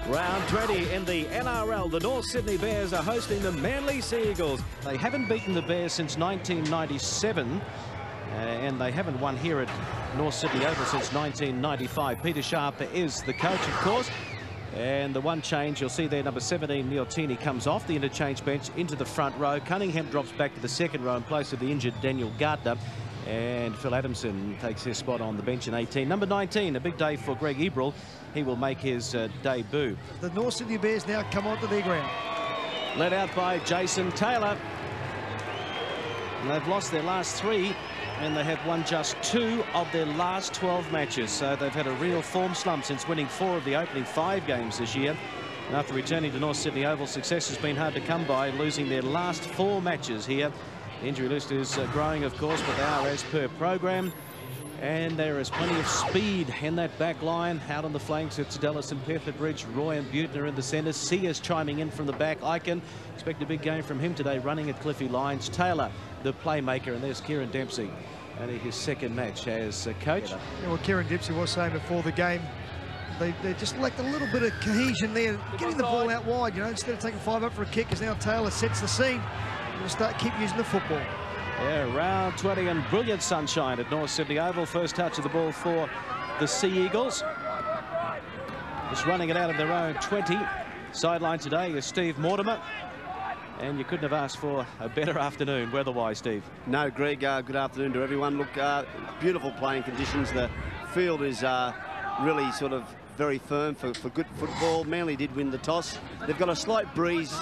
Round 20 in the NRL. The North Sydney Bears are hosting the Manly Sea Eagles. They haven't beaten the Bears since 1997. And they haven't won here at North Sydney Oval since 1995. Peter Sharp is the coach, of course. And the one change you'll see there, number 17, Neil Tini, comes off the interchange bench into the front row. Cunningham drops back to the second row in place of the injured Daniel Gardner. And Phil Adamson takes his spot on the bench in 18. Number 19, a big day for Greg Ebrel. He will make his debut. The North Sydney Bears now come onto their ground. Led out by Jason Taylor. And they've lost their last 3. And they have won just 2 of their last 12 matches. So they've had a real form slump since winning 4 of the opening 5 games this year. And after returning to North Sydney Oval, success has been hard to come by, losing their last 4 matches here. The injury list is growing, of course, but they are as per program. And there is plenty of speed in that back line. Out on the flanks, it's Dallas and Pepperbridge. Roy and Butner in the centre. Sears chiming in from the back. Icon, expect a big game from him today, running at Cliffy Lines. Taylor, the playmaker, and there's Kieran Dempsey. Only his second match as a coach. Yeah, well, Kieran Dempsey was saying before the game, they just lacked a little bit of cohesion there, getting the ball out wide. You know, instead of taking 5 up for a kick, as now Taylor sets the scene. We'll start keep using the football. Yeah, round 20 and brilliant sunshine at North Sydney Oval. First touch of the ball for the Sea Eagles. Just running it out of their own 20. Sideline today is Steve Mortimer. And you couldn't have asked for a better afternoon weather-wise, Steve. No, Greg, good afternoon to everyone. Look, beautiful playing conditions. The field is really sort of very firm for good football. Manly did win the toss. They've got a slight breeze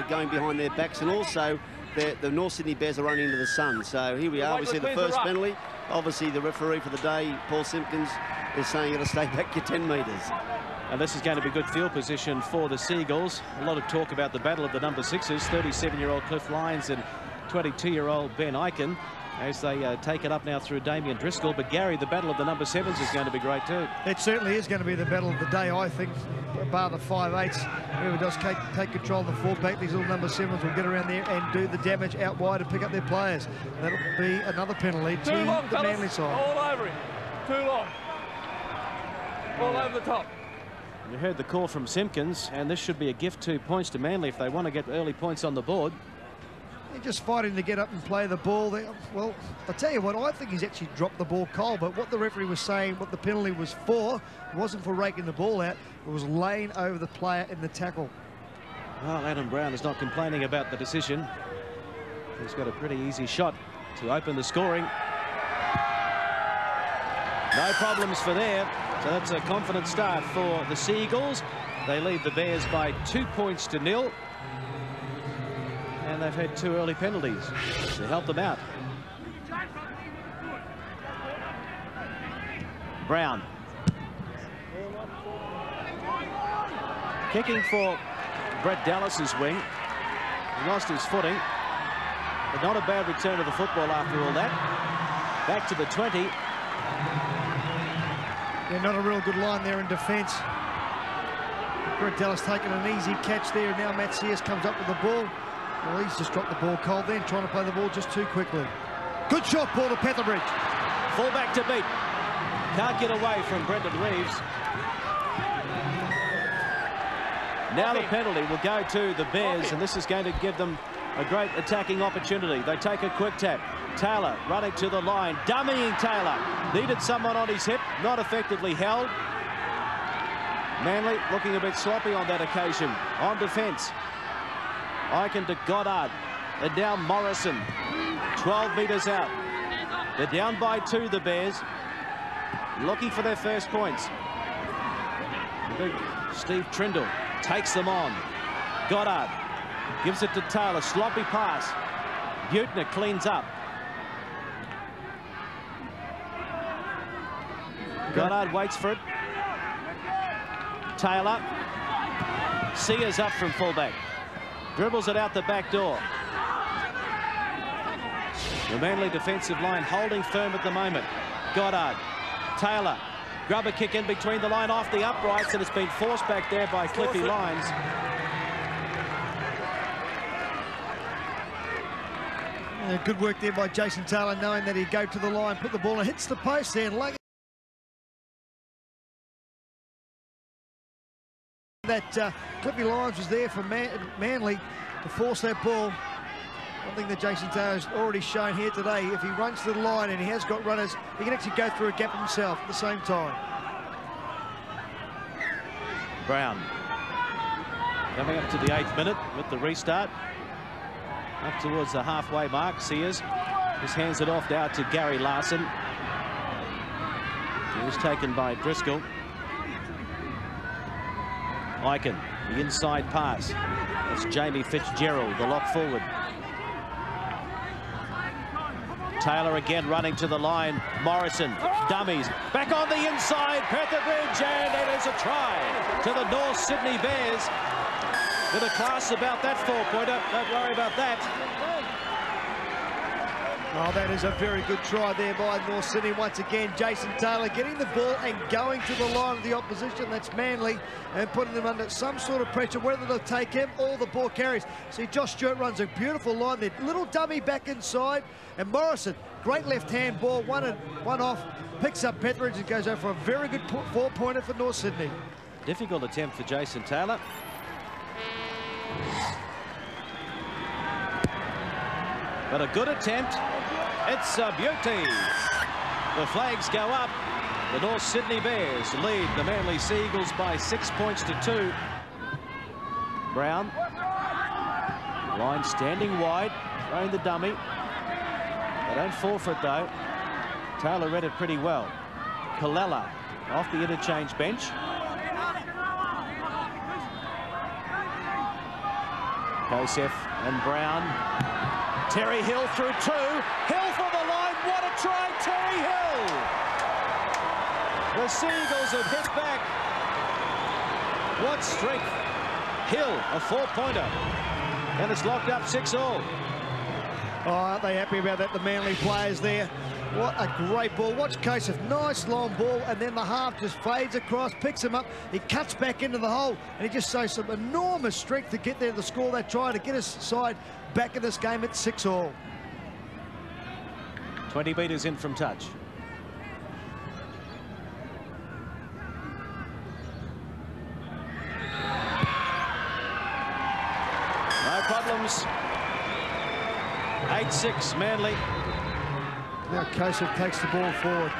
going behind their backs, and also the North Sydney Bears are running into the sun. So here we are. We see the first penalty. Obviously, the referee for the day, Paul Simpkins, is saying you've got to stay back your 10 metres. And this is going to be good field position for the Seagulls. A lot of talk about the battle of the number 6s, 37-year-old Cliff Lyons and 22-year-old Ben Ikin, as they take it up now through Damien Driscoll. But Gary, the battle of the number 7s is going to be great too. It certainly is going to be the battle of the day, I think, bar the 5/8s. Whoever does take control of the 4-pack, these little number 7s will get around there and do the damage out wide and pick up their players. And that'll be another penalty to the Manly side. All over him. Too long. All over the top. You heard the call from Simpkins, and this should be a gift 2 points to Manly if they want to get early points on the board. They're just fighting to get up and play the ball. Well, I'll tell you what, I think he's actually dropped the ball cold, but what the referee was saying, what the penalty was for, it wasn't for raking the ball out, it was laying over the player in the tackle. Well, Adam Brown is not complaining about the decision. He's got a pretty easy shot to open the scoring. No problems for there. So that's a confident start for the Sea Eagles. They lead the Bears by 2 points to 0. And they've had 2 early penalties to help them out. Brown. Kicking for Brett Dallas's wing. He lost his footing. But not a bad return of the football after all that. Back to the 20. Yeah, not a real good line there in defence. Brett Dallas taking an easy catch there. Now Matt Sears comes up with the ball. Well, he's just dropped the ball cold then, trying to play the ball just too quickly. Good shot, ball to Pepperbridge. Full back to beat. Can't get away from Brendan Reeves. Now the penalty will go to the Bears, and this is going to give them a great attacking opportunity. They take a quick tap. Taylor running to the line, dummying Taylor. Needed someone on his hip, not effectively held. Manly looking a bit sloppy on that occasion. On defence. Ikin to Goddard. And now Morrison. 12 metres out. They're down by 2, the Bears. Looking for their first points. Big Steve Trindle takes them on. Goddard gives it to Taylor. Sloppy pass. Butner cleans up. Goddard waits for it. Taylor. Sears up from fullback. Dribbles it out the back door. The Manly defensive line holding firm at the moment. Goddard. Taylor. Grubber kick in between the line off the uprights, and it's been forced back there by Cliffy Lyons. Good work there by Jason Taylor, knowing that he'd go to the line, put the ball and hits the post there. And That Cliffy Lyons was there for Manly to force that ball. One thing that Jason Taylor's already shown here today, if he runs to the line and he has got runners, he can actually go through a gap himself at the same time. Brown coming up to the 8th minute with the restart. Up towards the halfway mark. Sears just hands it off now to Gary Larson. He was taken by Driscoll. Eichen, the inside pass. That's Jamie Fitzgerald, the lock forward. Taylor again running to the line. Morrison, dummies, back on the inside. Petherbridge, and it is a try to the North Sydney Bears. With a class about that 4-pointer. Don't worry about that. Oh, that is a very good try there by North Sydney. Once again, Jason Taylor getting the ball and going to the line of the opposition. That's Manly, and putting them under some sort of pressure, whether they'll take him or the ball carries. See, Josh Stewart runs a beautiful line there. Little dummy back inside, and Morrison, great left-hand ball, one off, picks up Petherbridge and goes over for a very good 4-pointer for North Sydney. Difficult attempt for Jason Taylor. But a good attempt. It's a beauty. The flags go up. The North Sydney Bears lead the Manly Seagulls by 6 points to 2. Brown. Line standing wide, throwing the dummy. They don't fall for it though. Taylor read it pretty well. Colella off the interchange bench. Kosef and Brown. Terry Hill through 2. Hill for the line. What a try, Terry Hill! The Seagulls have hit back. What strength. Hill, a 4-pointer. And it's locked up 6-all. Oh, aren't they happy about that, the Manly players there? What a great ball. Watch Kosef, nice long ball, and then the half just fades across, picks him up, he cuts back into the hole, and he just shows some enormous strength to get there to score that try, to get his side back in this game at 6-all. 20 metres in from touch. No problems. 8-6 Manly. Now Kosef takes the ball forward.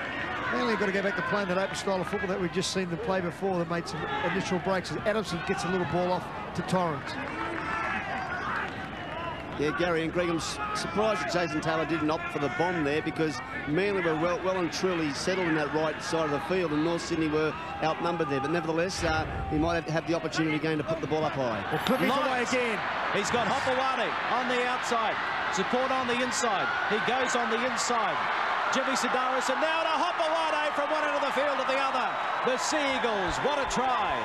Manly got to go back to playing that open style of football that we've just seen them play before. They made some initial breaks as Adamson gets a little ball off to Torrens. Yeah, Gary and Greg, I'm surprised that Jason Taylor didn't opt for the bomb there, because Manly were well and truly settled in that right side of the field, and North Sydney were outnumbered there. But nevertheless, he might have the opportunity again to put the ball up high. Well, Cliffy's away again. He's got Hopewadi on the outside. Support on the inside. He goes on the inside. Jimmy Sidaris, and now to Hopewadi from one end of the field to the other. The Seagulls, what a try.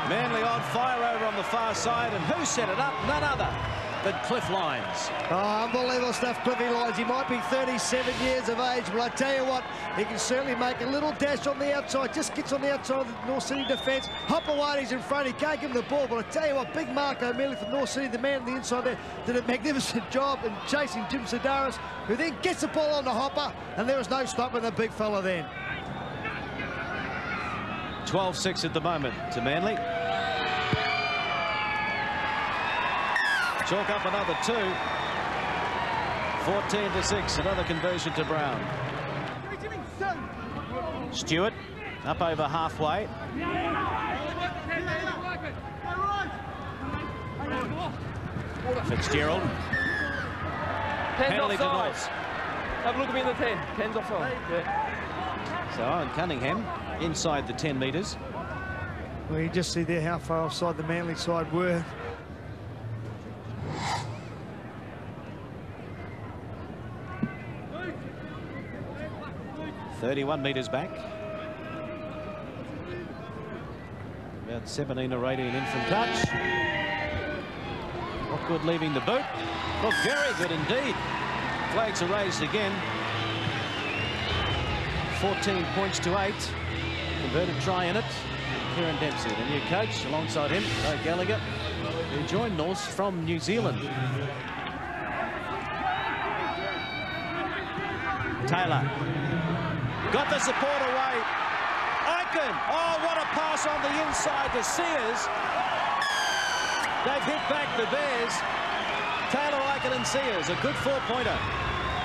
Manly on fire over on the far side, and who set it up? None other than Cliff Lyons. Oh, unbelievable stuff, Cliffy Lyons. He might be 37 years of age, but I tell you what, he can certainly make a little dash on the outside. Just gets on the outside of the North City defence. Hopewadi's in front. He can't give him the ball, but I tell you what, big Mark O'Malley from North City, the man on the inside there, did a magnificent job in chasing Jim Sidaris, who then gets the ball on the Hopper, and there was no stopping the big fella then. 12-6 at the moment to Manly. Chalk up another 2. 14-6, another conversion to Brown. Stewart up over halfway. Fitzgerald. Penalty to North. Have a look at me in the 10. 10's offside. Yeah. So Owen Cunningham inside the 10 metres. Well, you just see there how far offside the Manly side were. .31 metres back. About 17 or 18 in from touch. Not good leaving the boot. Look, very good indeed. Flags are raised again. 14 points to 8. Converted try in it. Kieran Dempsey, the new coach, alongside him, Ray Gallagher, who joined North from New Zealand. Taylor got the support away. Eichen, oh, Cross on the inside to Sears. They've hit back the Bears. Taylor, Ikin and Sears, a good 4-pointer.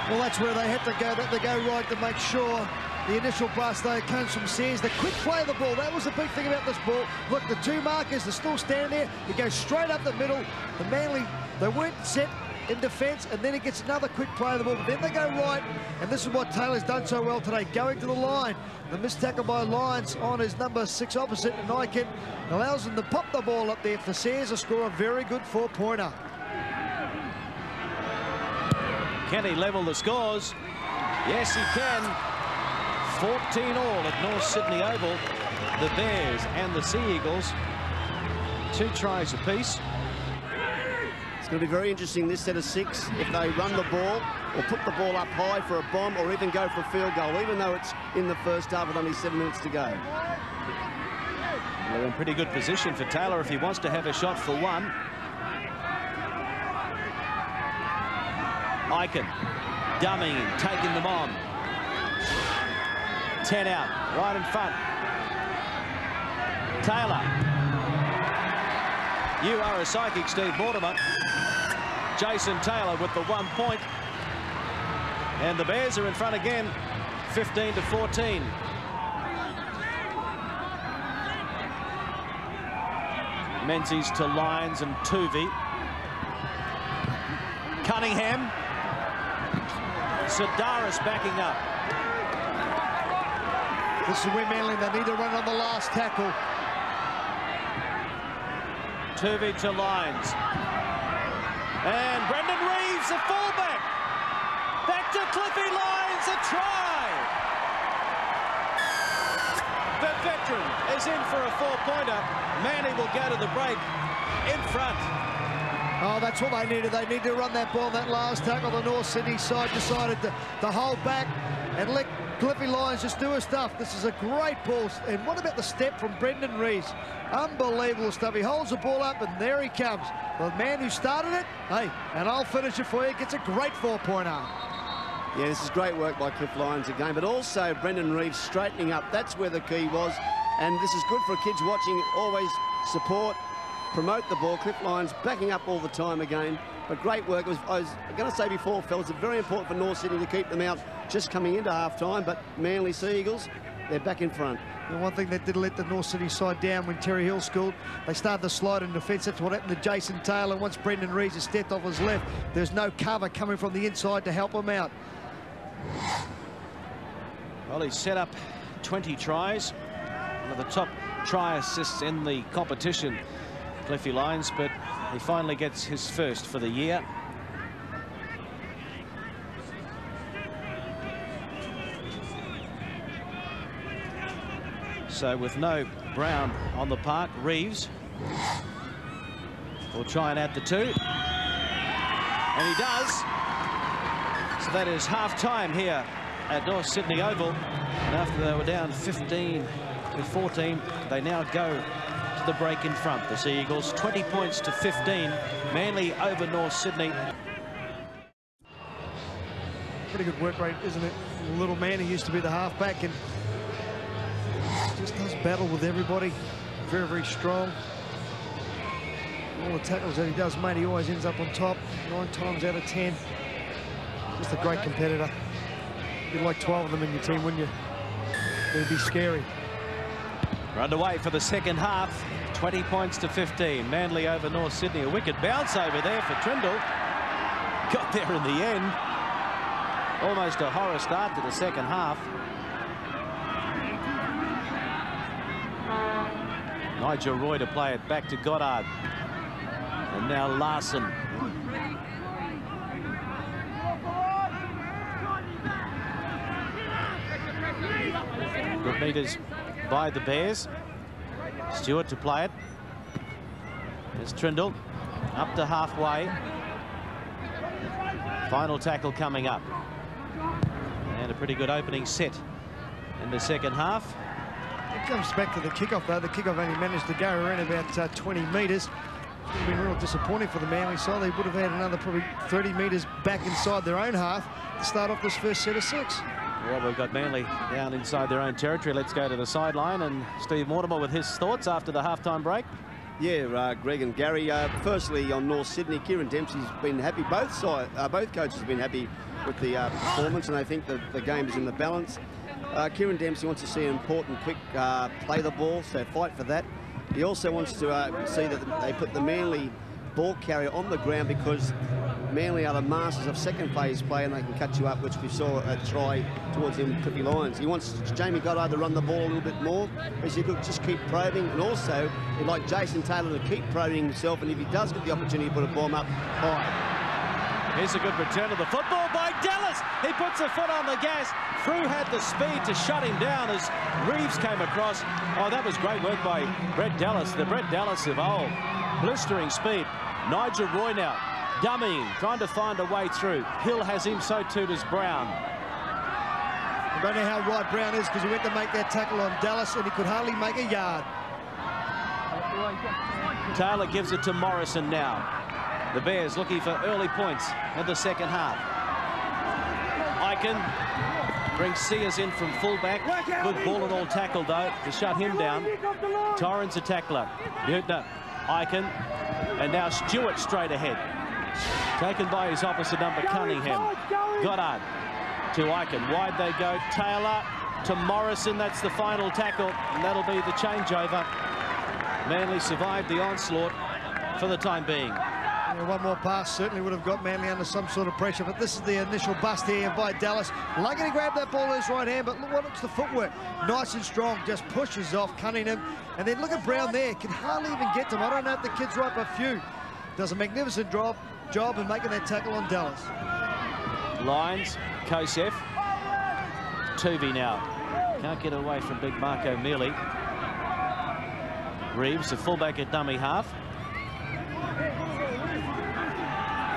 Well, that's where they had to go. They had to go right to make sure. The initial blast, though, comes from Sears. The quick play of the ball, that was the big thing about this ball. Look, the two markers, they're still standing there. He goes straight up the middle. The Manly, they weren't set in defence, and then he gets another quick play of the ball. But then they go right, and this is what Taylor's done so well today, going to the line. The missed tackle by Lyons on his number 6 opposite, and Ikin allows him to pop the ball up there for Sears to score a very good 4-pointer. Can he level the scores? Yes, he can. 14 all at North Sydney Oval. The Bears and the Sea Eagles, 2 tries apiece. It's going to be very interesting, this set of 6, if they run the ball or put the ball up high for a bomb or even go for a field goal, even though it's in the first half with only 7 minutes to go. They're in pretty good position for Taylor if he wants to have a shot for 1. Ikin, dumming, taking them on. 10 out, right in front. Taylor. You are a psychic, Steve Mortimer. Jason Taylor with the 1 point. And the Bears are in front again, 15-14. Menzies to Lyons and Tuvey. Cunningham. Sidaris backing up. This is where Manly, they need to run on the last tackle. Tuvey to Lyons. And Brendan Reeves, a fullback. Back to Cliffy Lyons, a try. The veteran is in for a 4-pointer. Manly will go to the break in front. Oh, that's what they needed. They need to run that ball. That last tackle, the North Sydney side decided to hold back and let Cliffy Lyons just do his stuff. This is a great ball. And what about the step from Brendan Reeves? Unbelievable stuff. He holds the ball up, and there he comes. The man who started it, hey, and I'll finish it for you, gets a great 4-pointer. Yeah, this is great work by Cliff Lyons again, but also Brendan Reeves straightening up. That's where the key was. And this is good for kids watching. Always support, promote the ball. Cliff Lyons backing up all the time again. But great work. I was going to say before, fellas, it's very important for North Sydney to keep them out just coming into half-time, but Manly Sea Eagles, they're back in front. The one thing that did let the North Sydney side down when Terry Hill scored, they started to slide in defence. That's what happened to Jason Taylor. Once Brendan Reeves has stepped off his left, there's no cover coming from the inside to help him out. Well, he's set up 20 tries. One of the top try assists in the competition, Cliffy Lyons, but he finally gets his first for the year. So with no Brown on the park, Reeves will try and add the 2. And he does. So that is half-time here at North Sydney Oval. And after they were down 15-14, they now go to the break in front. The Sea Eagles 20 points to 15. Manly over North Sydney. Pretty good work rate, isn't it? Little man, he used to be the halfback, and just does battle with everybody. Very, very strong. All the tackles that he does, mate, he always ends up on top 9 times out of 10. Just a great competitor. You'd like 12 of them in your team, wouldn't you? It'd be scary. We're underway for the second half. 20 points to 15. Manly over North Sydney. A wicked bounce over there for Trindle. Got there in the end. Almost a horror start to the second half. Nigel Roy to play it back to Goddard. And now Larson. Good meters by the Bears. Stewart to play it. There's Trindle up to halfway. Final tackle coming up. And a pretty good opening set in the second half. It comes back to the kickoff, though. The kickoff only managed to go around about 20 metres. It would have been real disappointing for the Manly side. They would have had another probably 30 metres back inside their own half to start off this first set of 6. Well, we've got Manly down inside their own territory. Let's go to the sideline and Steve Mortimer with his thoughts after the halftime break. Yeah, Greg and Gary. Firstly, on North Sydney, Kieran Dempsey's been happy. Both coaches have been happy with the performance, and I think the game is in the balance. Kieran Dempsey wants to see an important, quick play the ball, so fight for that. He also wants to see that they put the Manly ball carrier on the ground, because Manly are the masters of second phase play and they can cut you up, which we saw a try towards him, Cliffy Lyons. He wants Jamie Goddard to run the ball a little bit more. He said, look, just keep probing, and also he'd like Jason Taylor to keep probing himself, and if he does get the opportunity to put a bomb up high. Here's a good return of the football by Dallas. He puts a foot on the gas. Frew had the speed to shut him down as Reeves came across. Oh, that was great work by Brett Dallas, the Brett Dallas of old. Blistering speed. Nigel Roy now, dummying, trying to find a way through. Hill has him, so too does Brown. I don't know how right Brown is, because he went to make that tackle on Dallas and he could hardly make a yard. Taylor gives it to Morrison now. The Bears looking for early points in the second half. Iken brings Sears in from fullback. Good ball and all tackle, though, to shut him down. Torrens a tackler. Butner, Iken, and now Stewart straight ahead. Taken by his opposite number, Cunningham. Goddard to Iken. Wide they go. Taylor to Morrison. That's the final tackle, and that'll be the changeover. Manly survived the onslaught for the time being. Yeah, one more pass certainly would have got Manly under some sort of pressure, but this is the initial bust here by Dallas. Lucky to grab that ball with his right hand, but look what's the footwork. Nice and strong, just pushes off Cunningham. And then look at Brown there, can hardly even get to him. I don't know if the kid's right, but few. Does a magnificent job in making that tackle on Dallas. Lyons, Kosef, Tuvey now. Can't get away from big Marco Mealy. Reeves, the fullback at dummy half.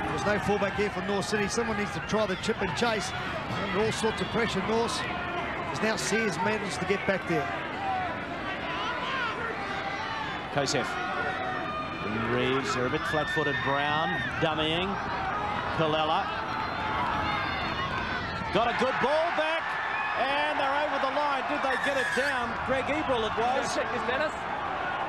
There's no fullback here for North City. Someone needs to try the chip and chase. Under all sorts of pressure, North has now Sears managed to get back there. Kosef. And Reeves are a bit flat-footed. Brown dummying. Colella. Got a good ball back. And they're over the line. Did they get it down? Greg Ebrel it was. Check this, Dennis.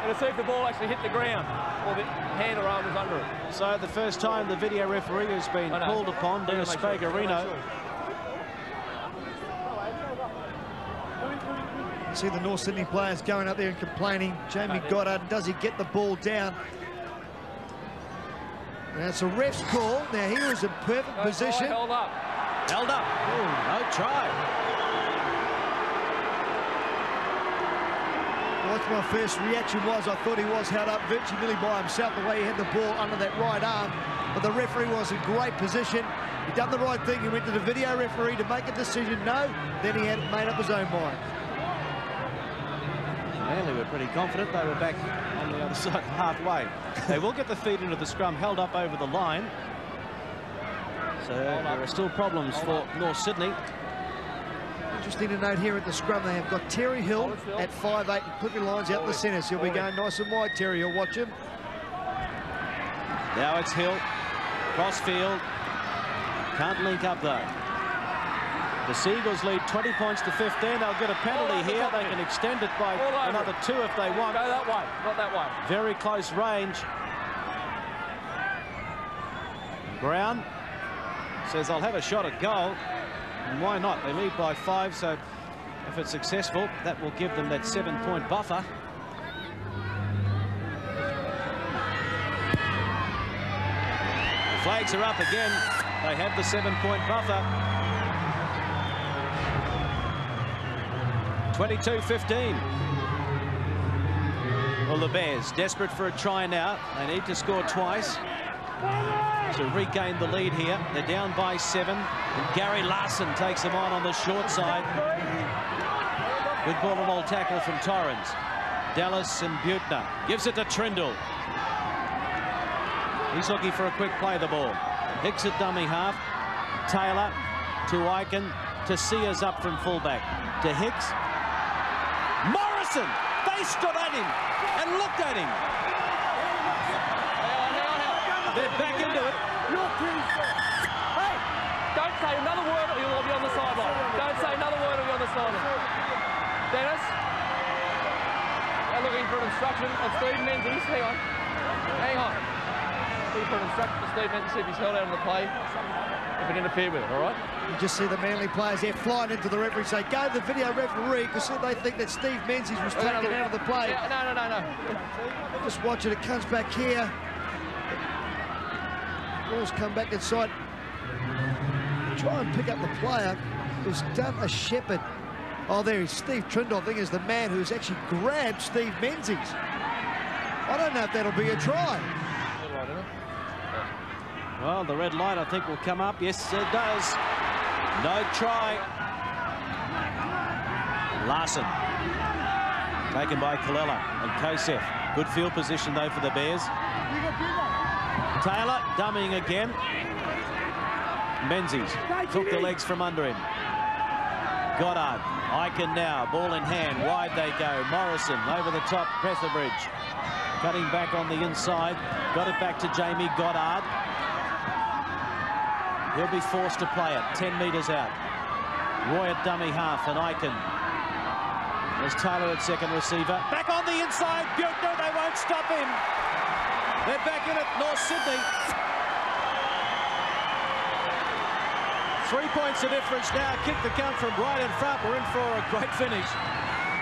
And to see if the ball actually hit the ground or the hand or arm was under it. So the first time the video referee has been called upon, Dennis Spagarino. You see the North Sydney players going up there and complaining. Jamie Goddard, does he get the ball down? And it's a ref's call. Now he was in perfect position. Held up. Held up. Ooh, no try. What's my first reaction was, I thought he was held up virtually by himself, the way he had the ball under that right arm. But the referee was in great position. He done the right thing. He went to the video referee to make a decision. No, then he had made up his own mind. Manly were pretty confident. They were back on the other side halfway. They will get the feet into the scrum, held up over the line. So there are still problems for North Sydney. Interesting to note here at the scrum, they have got Terry Hill at 5'8", and Cliffy Lyons out the centre. So he'll be going nice and wide, Terry. You'll watch him. Now it's Hill. Crossfield. Can't link up, though. The Seagulls lead 20 points to 15. They'll get a penalty here. They can extend it by another 2 if they want. Go that way, not that way. Very close range. Brown says, I'll have a shot at goal. And why not? They lead by 5, so if it's successful, that will give them that 7-point buffer. The flags are up again. They have the 7-point buffer. 22-15. Well, the Bears desperate for a try now. They need to score twice to regain the lead here. They're down by 7, and Gary Larson takes them on the short side. Good ball and all tackle from Torrens. Dallas and Butner. Gives it to Trindle. He's looking for a quick play the ball. Hicks at dummy half. Taylor to Iken, to Sears up from fullback. To Hicks. Morrison! They stood at him and looked at him. They're back into it. Hey, don't say another word or you'll be on the sideline. Don't say another side. Dennis. They're looking for an instruction on Steve Menzies. Hang on. Hang on. Looking for an instruction for Steve Menzies, see if he's held out on the play. If it interfered with it, all right? You just see the Manly players there flying into the referee, say, go to the video referee, because they think that Steve Menzies was taken out of the play. Yeah, no. Just watch it, it comes back here. Ball's come back inside. Try and pick up the player who's done a shepherd. Oh, there is Steve Trindle, I think, is the man who's actually grabbed Steve Menzies. I don't know if that'll be a try. Well, the red light, I think, will come up. Yes, it does. No try. Larson. Taken by Kallela and Kosef. Good field position, though, for the Bears. Taylor dummying again. Menzies took the legs from under him. Goddard. Aiken now. Ball in hand. Wide they go. Morrison over the top. Petherbridge. Cutting back on the inside. Got it back to Jamie Goddard. He'll be forced to play it. 10 metres out. Roy at dummy half and Aiken. There's Taylor at second receiver. Back on the inside. Buechner, they won't stop him. They're back in at North Sydney. 3 points of difference now. Kick to come from right in front. We're in for a great finish.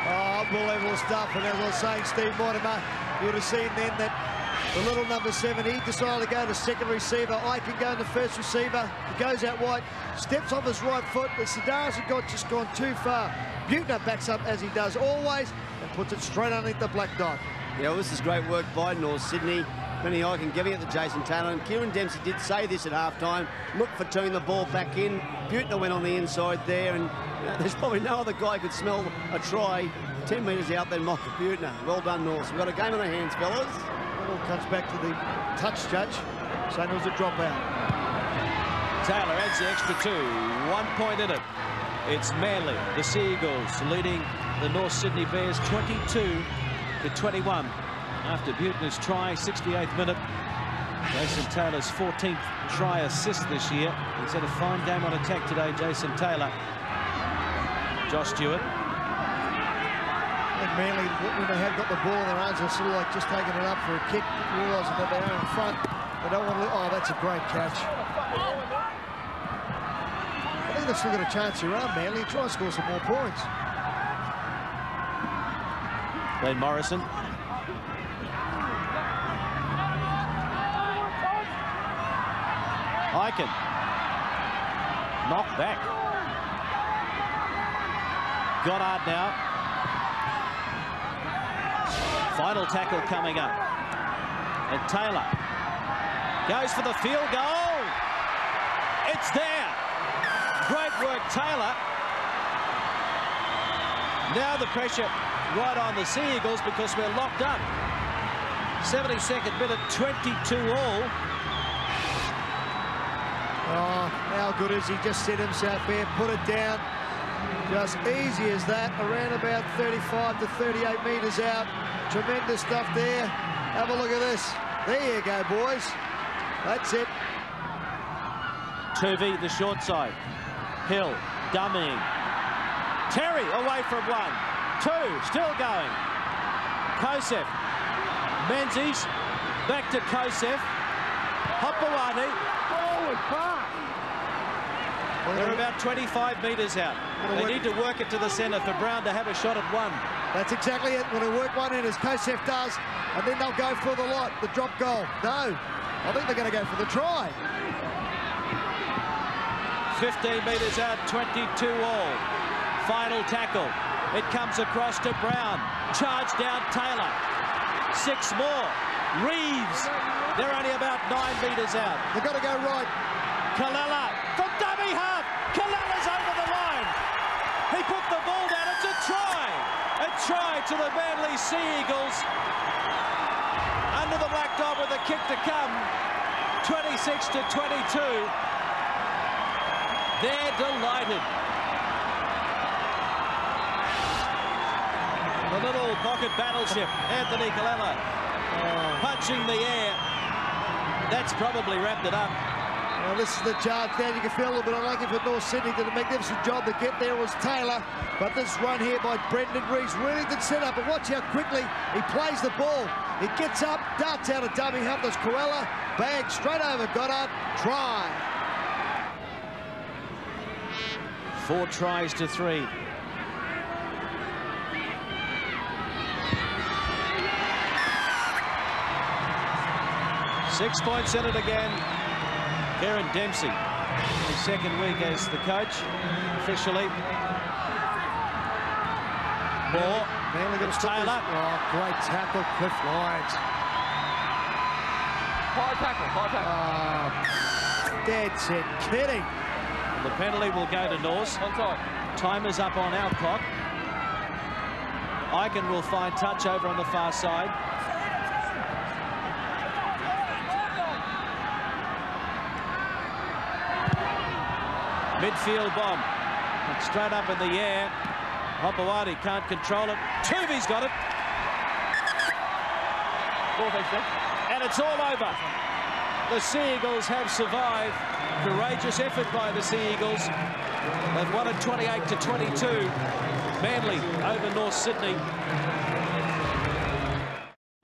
Oh, unbelievable stuff. And as I was saying, Steve Mortimer, you would have seen then that the little number 7, he decided to go to second receiver. I can go to the first receiver. He goes out wide, steps off his right foot. The Sidaris had just gone too far. Buechner backs up as he does always and puts it straight underneath the black dot. Yeah, well, this is great work by North Sydney. Benny Aiken giving it to Jason Taylor. And Kieran Dempsey did say this at halftime. Look for turning the ball back in. Buechner went on the inside there. And there's probably no other guy could smell a try 10 metres out than Michael Buechner. Well done, North. We've got a game on our hands, fellas. Comes back to the touch judge, saying it was a dropout. Taylor adds the extra 2, 1 point in it. It's Manly, the Seagulls, leading the North Sydney Bears 22-21. After Buechner's try, 68th minute. Jason Taylor's 14th try assist this year. He's had a fine game on attack today, Jason Taylor. Josh Stewart. And Manly, when they have got the ball in their arms, they're sort of like just taking it up for a kick, realising that they are in front. They don't want to... Oh, that's a great catch. I think they've still got a chance here on Manly. Try and score some more points. Then Morrison. Aiken. Knocked back. Goddard now. Final tackle coming up. And Taylor goes for the field goal. It's there. Great work, Taylor. Now the pressure right on the Sea Eagles because we're locked up. 72nd minute, 22 all. Oh, how good is he? Just set himself there, put it down. Just easy as that, around about 35 to 38 metres out. Tremendous stuff there. Have a look at this. There you go, boys. That's it. Tuvey, the short side. Hill, dummying. Terry away from 1. 2, still going. Kosef. Menzies, back to Kosef. Hopewadi. Forward pass. They're about 25 metres out. They need to work it to the centre for Brown to have a shot at 1. That's exactly it. When they work one in, as Kosef does, and then they'll go for the lot, the drop goal. No, I think they're going to go for the try. 15 metres out, 22 all. Final tackle. It comes across to Brown. Charge down Taylor. 6 more. Reeves. They're only about 9 metres out. They've got to go right. Kallela from dummy half. Kalella's over the line. He put the ball down. It's a try. A try to the Manly Sea Eagles. Under the black dot with a kick to come. 26-22. They're delighted. The little pocket battleship, Anthony Kallela, punching the air. That's probably wrapped it up. Now this is the charge down. You can feel a little bit unlucky for North Sydney. Did a magnificent job to get there was Taylor. But this run here by Brendan Reeves, really good setup. And watch how quickly he plays the ball. He gets up, darts out a dummy hump. There's Corella, bag straight over Goddard, try. 4 tries to 3. Six points in it again. Kieran Dempsey, his second week as the coach, officially. Moore, it's Taylor. Oh, great tackle, Cliff Lyons. High tackle. Dead set kidding. The penalty will go to Norse. Onside. Time is up on our clock. Eichen will find touch over on the far side. Midfield bomb. It's straight up in the air. Hopewadi can't control it. Tuvi's got it. And it's all over. The Sea Eagles have survived. Courageous effort by the Sea Eagles. They've won it 28-22. Manly over North Sydney.